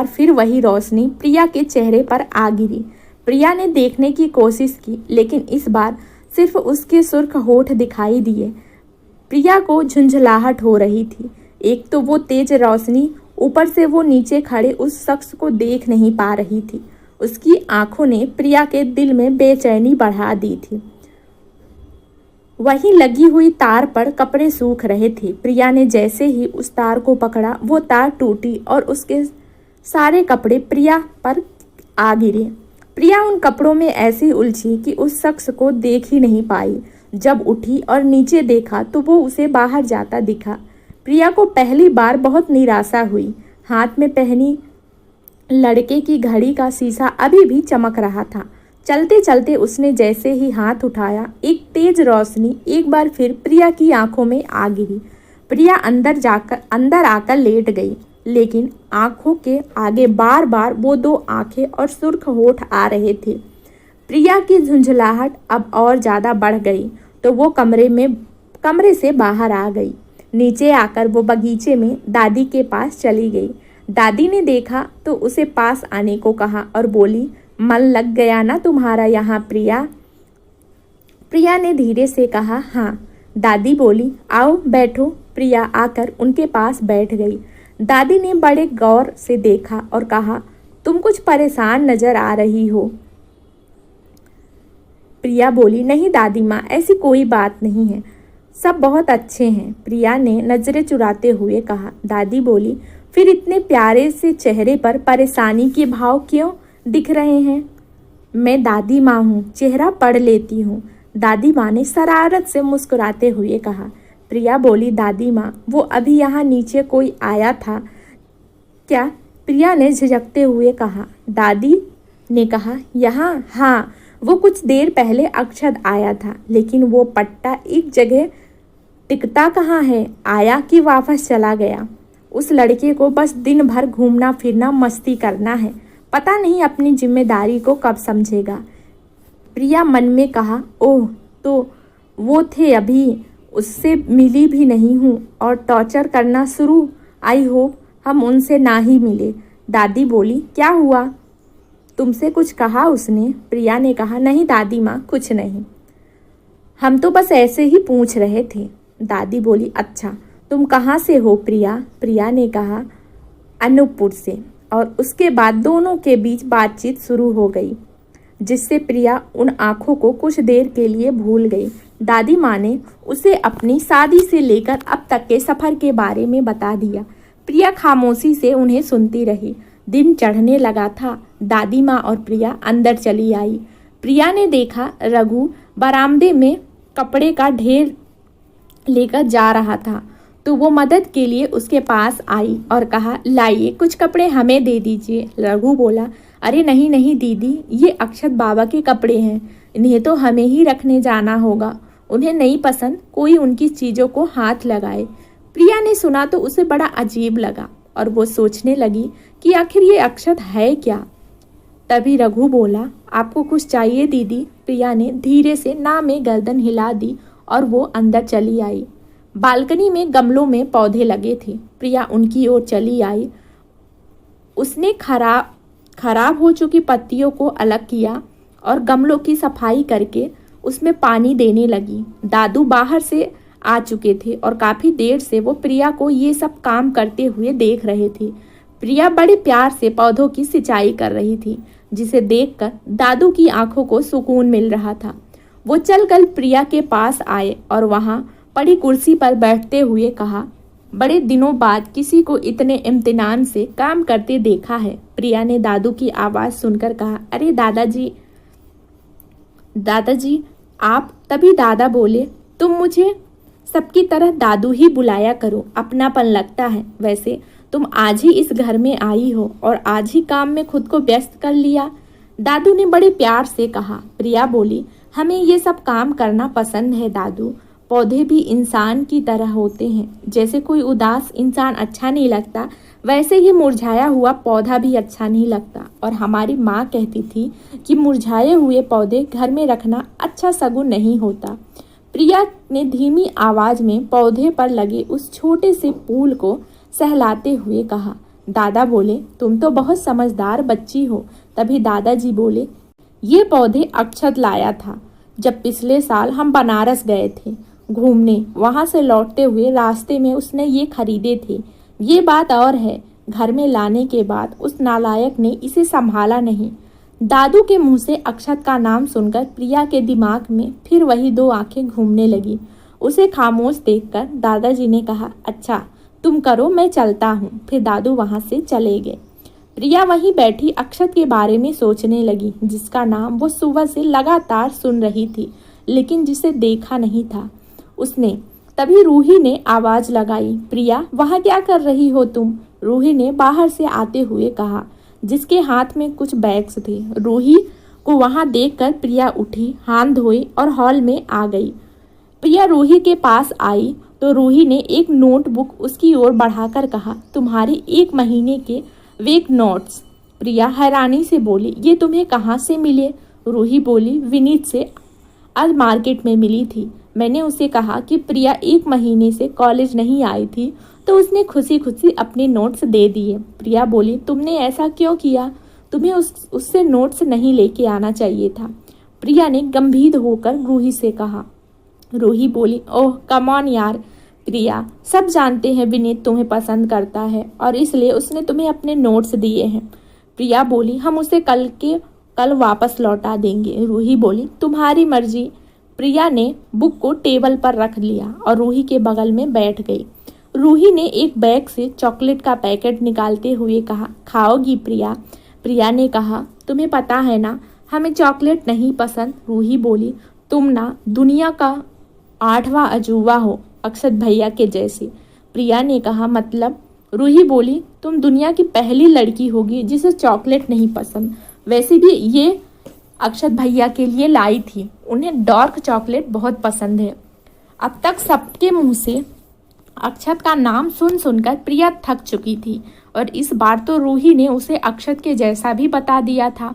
फिर वही रोशनी प्रिया के चेहरे पर आ गिरी। प्रिया ने देखने की कोशिश की, लेकिन इस बार सिर्फ उसके सुर्ख होठ दिखाई दिए। प्रिया को झुंझलाहट हो रही थी। एक तो वो तेज रोशनी, ऊपर से वो नीचे खड़े उस शख्स को देख नहीं पा रही थी। उसकी आंखों ने प्रिया के दिल में बेचैनी बढ़ा दी थी। वहीं लगी हुई तार पर कपड़े सूख रहे थे। प्रिया ने जैसे ही उस तार को पकड़ा, वो तार टूटी और उसके सारे कपड़े प्रिया पर आ गिरे। प्रिया उन कपड़ों में ऐसी उलझी कि उस शख्स को देख ही नहीं पाई। जब उठी और नीचे देखा तो वो उसे बाहर जाता दिखा। प्रिया को पहली बार बहुत निराशा हुई। हाथ में पहनी लड़के की घड़ी का शीशा अभी भी चमक रहा था। चलते चलते उसने जैसे ही हाथ उठाया, एक तेज रोशनी एक बार फिर प्रिया की आंखों में आ गिरी। प्रिया अंदर आकर लेट गई, लेकिन आंखों के आगे बार बार वो दो आंखें और सुर्ख होठ आ रहे थे। प्रिया की झुंझलाहट अब और ज़्यादा बढ़ गई तो वो कमरे से बाहर आ गई। नीचे आकर वो बगीचे में दादी के पास चली गई। दादी ने देखा तो उसे पास आने को कहा और बोली, मन लग गया ना तुम्हारा यहाँ प्रिया? प्रिया ने धीरे से कहा, हाँ। दादी बोली, आओ बैठो। प्रिया आकर उनके पास बैठ गई। दादी ने बड़े गौर से देखा और कहा, तुम कुछ परेशान नजर आ रही हो। प्रिया बोली, नहीं दादी माँ, ऐसी कोई बात नहीं है, सब बहुत अच्छे हैं। प्रिया ने नजरें चुराते हुए कहा। दादी बोली, फिर इतने प्यारे से चेहरे पर परेशानी के भाव क्यों दिख रहे हैं? मैं दादी माँ हूँ, चेहरा पढ़ लेती हूँ। दादी माँ ने शरारत से मुस्कुराते हुए कहा। प्रिया बोली, दादी माँ, वो अभी यहाँ नीचे कोई आया था क्या? प्रिया ने झिझकते हुए कहा। दादी ने कहा, यहाँ? हाँ, वो कुछ देर पहले अक्षत आया था, लेकिन वो पट्टा एक जगह टिकता कहाँ है, आया कि वापस चला गया? उस लड़के को बस दिन भर घूमना फिरना मस्ती करना है, पता नहीं अपनी जिम्मेदारी को कब समझेगा। प्रिया मन में कहा, ओह, तो वो थे अभी, उससे मिली भी नहीं हूँ और टॉर्चर करना शुरू। आई होप हम उनसे ना ही मिले। दादी बोली, क्या हुआ, तुमसे कुछ कहा उसने? प्रिया ने कहा, नहीं दादी माँ, कुछ नहीं, हम तो बस ऐसे ही पूछ रहे थे। दादी बोली, अच्छा, तुम कहाँ से हो प्रिया? प्रिया ने कहा, अनूपपुर से। और उसके बाद दोनों के बीच बातचीत शुरू हो गई, जिससे प्रिया उन आंखों को कुछ देर के लिए भूल गई। दादी माँ ने उसे अपनी शादी से लेकर अब तक के सफ़र के बारे में बता दिया। प्रिया खामोशी से उन्हें सुनती रही। दिन चढ़ने लगा था। दादी माँ और प्रिया अंदर चली आई। प्रिया ने देखा रघु बरामदे में कपड़े का ढेर लेकर जा रहा था, तो वो मदद के लिए उसके पास आई और कहा, लाइए कुछ कपड़े हमें दे दीजिए। रघु बोला, अरे नहीं नहीं दीदी, ये अक्षत बाबा के कपड़े हैं, इन्हें तो हमें ही रखने जाना होगा, उन्हें नहीं पसंद कोई उनकी चीज़ों को हाथ लगाए। प्रिया ने सुना तो उसे बड़ा अजीब लगा और वो सोचने लगी कि आखिर ये अक्षत है क्या। तभी रघु बोला, आपको कुछ चाहिए दीदी? प्रिया ने धीरे से ना में गर्दन हिला दी और वो अंदर चली आई। बालकनी में गमलों में पौधे लगे थे। प्रिया उनकी ओर चली आई। उसने खराब हो चुकी पत्तियों को अलग किया और गमलों की सफाई करके उसमें पानी देने लगी। दादू बाहर से आ चुके थे और काफ़ी देर से वो प्रिया को ये सब काम करते हुए देख रहे थे। प्रिया बड़े प्यार से पौधों की सिंचाई कर रही थी, जिसे देखकर दादू की आंखों को सुकून मिल रहा था। वो चलकर प्रिया के पास आए और वहाँ पड़ी कुर्सी पर बैठते हुए कहा, बड़े दिनों बाद किसी को इतने इम्तिनान से काम करते देखा है। प्रिया ने दादू की आवाज़ सुनकर कहा, अरे दादाजी आप। तभी दादा बोले, तुम मुझे सबकी तरह दादू ही बुलाया करो, अपनापन लगता है। वैसे तुम आज ही इस घर में आई हो और आज ही काम में खुद को व्यस्त कर लिया। दादू ने बड़े प्यार से कहा। प्रिया बोली, हमें ये सब काम करना पसंद है दादू, पौधे भी इंसान की तरह होते हैं, जैसे कोई उदास इंसान अच्छा नहीं लगता, वैसे ही मुरझाया हुआ पौधा भी अच्छा नहीं लगता। और हमारी माँ कहती थी कि मुरझाए हुए पौधे घर में रखना अच्छा शगुन नहीं होता। प्रिया ने धीमी आवाज़ में पौधे पर लगे उस छोटे से फूल को सहलाते हुए कहा। दादा बोले, तुम तो बहुत समझदार बच्ची हो। तभी दादाजी बोले, ये पौधे अक्षत लाया था जब पिछले साल हम बनारस गए थे घूमने, वहाँ से लौटते हुए रास्ते में उसने ये खरीदे थे। ये बात और है, घर में लाने के बाद उस नालायक ने इसे संभाला नहीं। दादू के मुंह से अक्षत का नाम सुनकर प्रिया के दिमाग में फिर वही दो आंखें घूमने लगी। उसे खामोश देखकर दादाजी ने कहा, अच्छा तुम करो, मैं चलता हूँ। फिर दादू वहाँ से चले गए। प्रिया वहीं बैठी अक्षत के बारे में सोचने लगी, जिसका नाम वो सुबह से लगातार सुन रही थी, लेकिन जिसे देखा नहीं था उसने। तभी रूही ने आवाज़ लगाई, प्रिया वहाँ क्या कर रही हो तुम? रूही ने बाहर से आते हुए कहा, जिसके हाथ में कुछ बैग्स थे। रूही को वहाँ देखकर प्रिया उठी, हाथ धोई और हॉल में आ गई। प्रिया रूही के पास आई तो रूही ने एक नोटबुक उसकी ओर बढ़ाकर कहा, तुम्हारे 1 महीने के वेक नोट्स। प्रिया हैरानी से बोली, ये तुम्हें कहाँ से मिले? रूही बोली, विनीत से आज मार्केट में मिली थी। मैंने उसे कहा कि प्रिया 1 महीने से कॉलेज नहीं आई थी तो उसने खुशी खुशी अपने नोट्स दे दिए। प्रिया बोली, तुमने ऐसा क्यों किया? तुम्हें उससे नोट्स नहीं लेके आना चाहिए था। प्रिया ने गंभीर होकर रूही से कहा। रूही बोली, ओह कम ऑन यार प्रिया, सब जानते हैं विनीत तुम्हें पसंद करता है और इसलिए उसने तुम्हें अपने नोट्स दिए हैं। प्रिया बोली, हम उसे कल वापस लौटा देंगे। रूही बोली, तुम्हारी मर्जी। प्रिया ने बुक को टेबल पर रख लिया और रूही के बगल में बैठ गई। रूही ने एक बैग से चॉकलेट का पैकेट निकालते हुए कहा, खाओगी प्रिया? प्रिया ने कहा, तुम्हें पता है ना हमें चॉकलेट नहीं पसंद। रूही बोली, तुम ना दुनिया का 8वां अजूबा हो, अक्षत भैया के जैसे। प्रिया ने कहा, मतलब? रूही बोली, तुम दुनिया की पहली लड़की होगी जिसे चॉकलेट नहीं पसंद। वैसे भी ये अक्षत भैया के लिए लाई थी, उन्हें डार्क चॉकलेट बहुत पसंद है। अब तक सबके मुंह से अक्षत का नाम सुन सुनकर प्रिया थक चुकी थी और इस बार तो रूही ने उसे अक्षत के जैसा भी बता दिया था।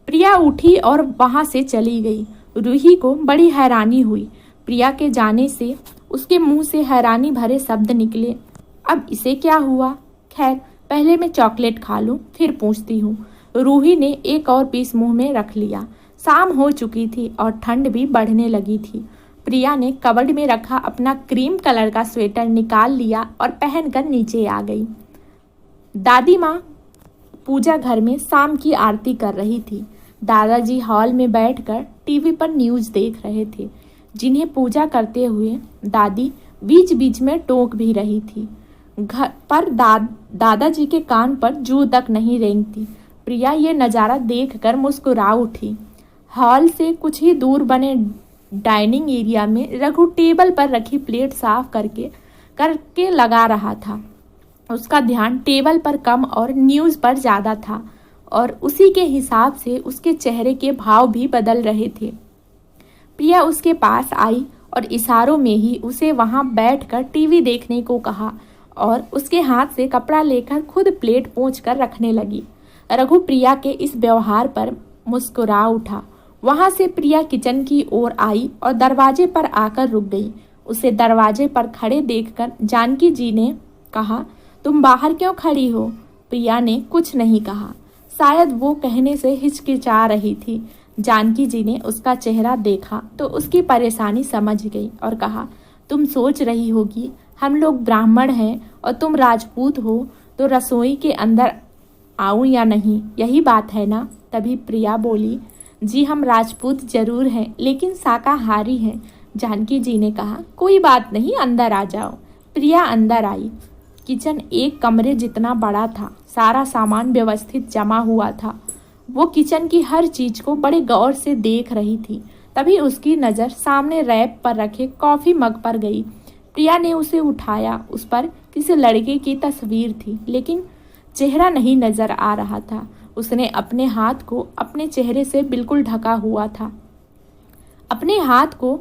प्रिया उठी और वहां से चली गई। रूही को बड़ी हैरानी हुई। प्रिया के जाने से उसके मुंह से हैरानी भरे शब्द निकले। अब इसे क्या हुआ? खैर, पहले मैं चॉकलेट खा लूं, फिर पूछती हूँ। रूही ने एक और पीस मुंह में रख लिया। शाम हो चुकी थी और ठंड भी बढ़ने लगी थी। प्रिया ने कबर्ड में रखा अपना क्रीम कलर का स्वेटर निकाल लिया और पहनकर नीचे आ गई। दादी माँ पूजा घर में शाम की आरती कर रही थी। दादाजी हॉल में बैठकर टीवी पर न्यूज़ देख रहे थे, जिन्हें पूजा करते हुए दादी बीच बीच में टोक भी रही थी। घर पर दादाजी के कान पर जू तक नहीं रेंगती। प्रिया ये नज़ारा देखकर मुस्कुरा उठी। हॉल से कुछ ही दूर बने डाइनिंग एरिया में रघु टेबल पर रखी प्लेट साफ करके लगा रहा था। उसका ध्यान टेबल पर कम और न्यूज़ पर ज़्यादा था और उसी के हिसाब से उसके चेहरे के भाव भी बदल रहे थे। प्रिया उसके पास आई और इशारों में ही उसे वहां बैठकर टीवी देखने को कहा और उसके हाथ से कपड़ा लेकर खुद प्लेट पोंछ कर रखने लगी। रघु प्रिया के इस व्यवहार पर मुस्कुरा उठा। वहां से प्रिया किचन की ओर आई और दरवाजे पर आकर रुक गई। उसे दरवाजे पर खड़े देखकर जानकी जी ने कहा, तुम बाहर क्यों खड़ी हो? प्रिया ने कुछ नहीं कहा। शायद वो कहने से हिचकिचा रही थी। जानकी जी ने उसका चेहरा देखा तो उसकी परेशानी समझ गई और कहा, तुम सोच रही होगी हम लोग ब्राह्मण हैं और तुम राजपूत हो तो रसोई के अंदर आऊं या नहीं, यही बात है ना? तभी प्रिया बोली, जी हम राजपूत जरूर हैं लेकिन शाकाहारी हैं। जानकी जी ने कहा, कोई बात नहीं, अंदर आ जाओ। प्रिया अंदर आई। किचन एक कमरे जितना बड़ा था। सारा सामान व्यवस्थित जमा हुआ था। वो किचन की हर चीज को बड़े गौर से देख रही थी। तभी उसकी नज़र सामने रैक पर रखे कॉफी मग पर गई। प्रिया ने उसे उठाया। उस पर किसी लड़के की तस्वीर थी लेकिन चेहरा नहीं नजर आ रहा था। उसने अपने हाथ को अपने चेहरे से बिल्कुल ढका हुआ था, अपने हाथ को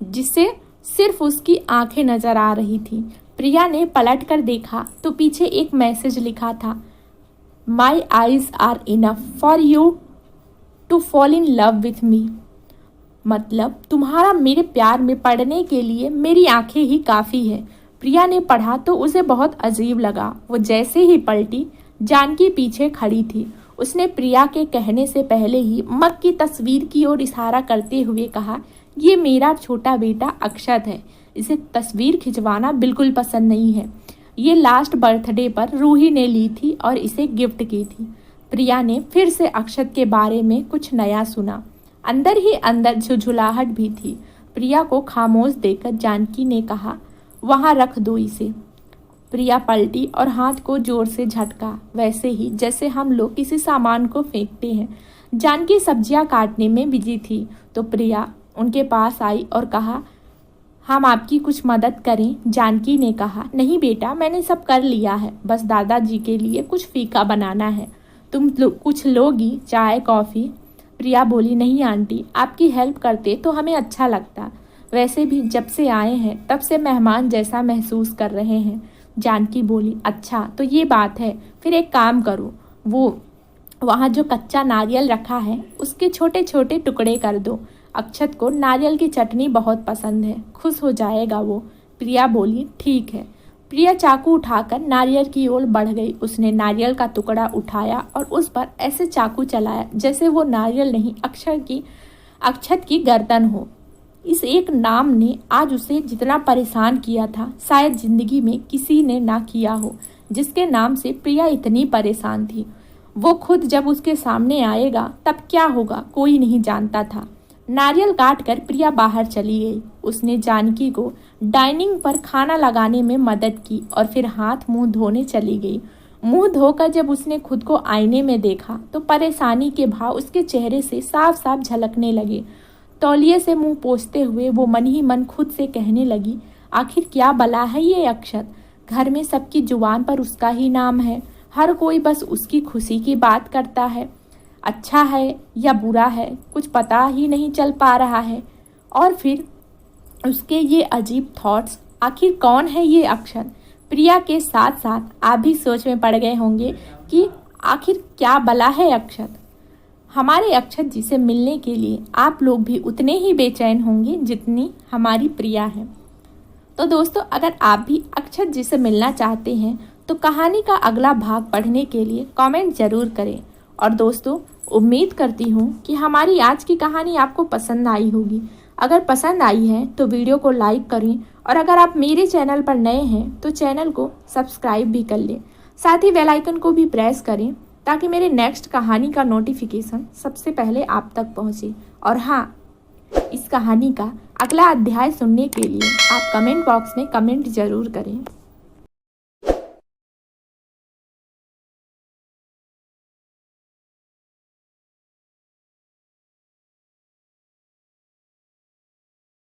जिससे सिर्फ उसकी आंखें नजर आ रही थी। प्रिया ने पलट कर देखा तो पीछे एक मैसेज लिखा था, my eyes are enough for you to fall in love with me. मतलब तुम्हारा मेरे प्यार में पड़ने के लिए मेरी आंखें ही काफ़ी है। प्रिया ने पढ़ा तो उसे बहुत अजीब लगा। वो जैसे ही पलटी, जानकी पीछे खड़ी थी। उसने प्रिया के कहने से पहले ही मग की तस्वीर की ओर इशारा करते हुए कहा, ये मेरा छोटा बेटा अक्षत है। इसे तस्वीर खिंचवाना बिल्कुल पसंद नहीं है। ये लास्ट बर्थडे पर रूही ने ली थी और इसे गिफ्ट की थी। प्रिया ने फिर से अक्षत के बारे में कुछ नया सुना। अंदर ही अंदर झुझुलाहट भी थी। प्रिया को खामोश देखकर जानकी ने कहा, वहाँ रख दो इसे। प्रिया पलटी और हाथ को जोर से झटका, वैसे ही जैसे हम लोग किसी सामान को फेंकते हैं। जानकी सब्जियां काटने में बिजी थी तो प्रिया उनके पास आई और कहा, हम आपकी कुछ मदद करें? जानकी ने कहा, नहीं बेटा, मैंने सब कर लिया है, बस दादाजी के लिए कुछ फीका बनाना है। तुम कुछ लोगी? चाय कॉफ़ी? प्रिया बोली, नहीं आंटी, आपकी हेल्प करते तो हमें अच्छा लगता। वैसे भी जब से आए हैं तब से मेहमान जैसा महसूस कर रहे हैं। जानकी बोली, अच्छा तो ये बात है, फिर एक काम करो, वो वहाँ जो कच्चा नारियल रखा है उसके छोटे छोटे टुकड़े कर दो। अक्षत को नारियल की चटनी बहुत पसंद है, खुश हो जाएगा वो। प्रिया बोली, ठीक है। प्रिया चाकू उठाकर नारियल की ओर बढ़ गई। उसने नारियल का टुकड़ा उठाया और उस पर ऐसे चाकू चलाया जैसे वो नारियल नहीं अक्षत की गर्दन हो। इस एक नाम ने आज उसे जितना परेशान किया था शायद जिंदगी में किसी ने ना किया हो, जिसके नाम से प्रिया इतनी परेशान थी। वो खुद जब उसके सामने आएगा तब क्या होगा कोई नहीं जानता था। नारियल काट कर प्रिया बाहर चली गई। उसने जानकी को डाइनिंग पर खाना लगाने में मदद की और फिर हाथ मुंह धोने चली गई। मुंह धोकर जब उसने खुद को आईने में देखा तो परेशानी के भाव उसके चेहरे से साफ साफ झलकने लगे। तौलिए से मुंह पोंछते हुए वो मन ही मन खुद से कहने लगी, आखिर क्या बला है ये अक्षत। घर में सबकी जुबान पर उसका ही नाम है, हर कोई बस उसकी खुशी की बात करता है। अच्छा है या बुरा है कुछ पता ही नहीं चल पा रहा है। और फिर उसके ये अजीब थॉट्स, आखिर कौन है ये अक्षत। प्रिया के साथ साथ आप भी सोच में पड़ गए होंगे कि आखिर क्या बला है अक्षत। हमारे अक्षत जी से मिलने के लिए आप लोग भी उतने ही बेचैन होंगे जितनी हमारी प्रिया है। तो दोस्तों, अगर आप भी अक्षत जी से मिलना चाहते हैं तो कहानी का अगला भाग पढ़ने के लिए कमेंट जरूर करें। और दोस्तों, उम्मीद करती हूँ कि हमारी आज की कहानी आपको पसंद आई होगी। अगर पसंद आई है तो वीडियो को लाइक करें और अगर आप मेरे चैनल पर नए हैं तो चैनल को सब्सक्राइब भी कर लें। साथ ही बेल आइकन को भी प्रेस करें ताकि मेरे नेक्स्ट कहानी का नोटिफिकेशन सबसे पहले आप तक पहुँचे। और हाँ, इस कहानी का अगला अध्याय सुनने के लिए आप कमेंट बॉक्स में कमेंट जरूर करें।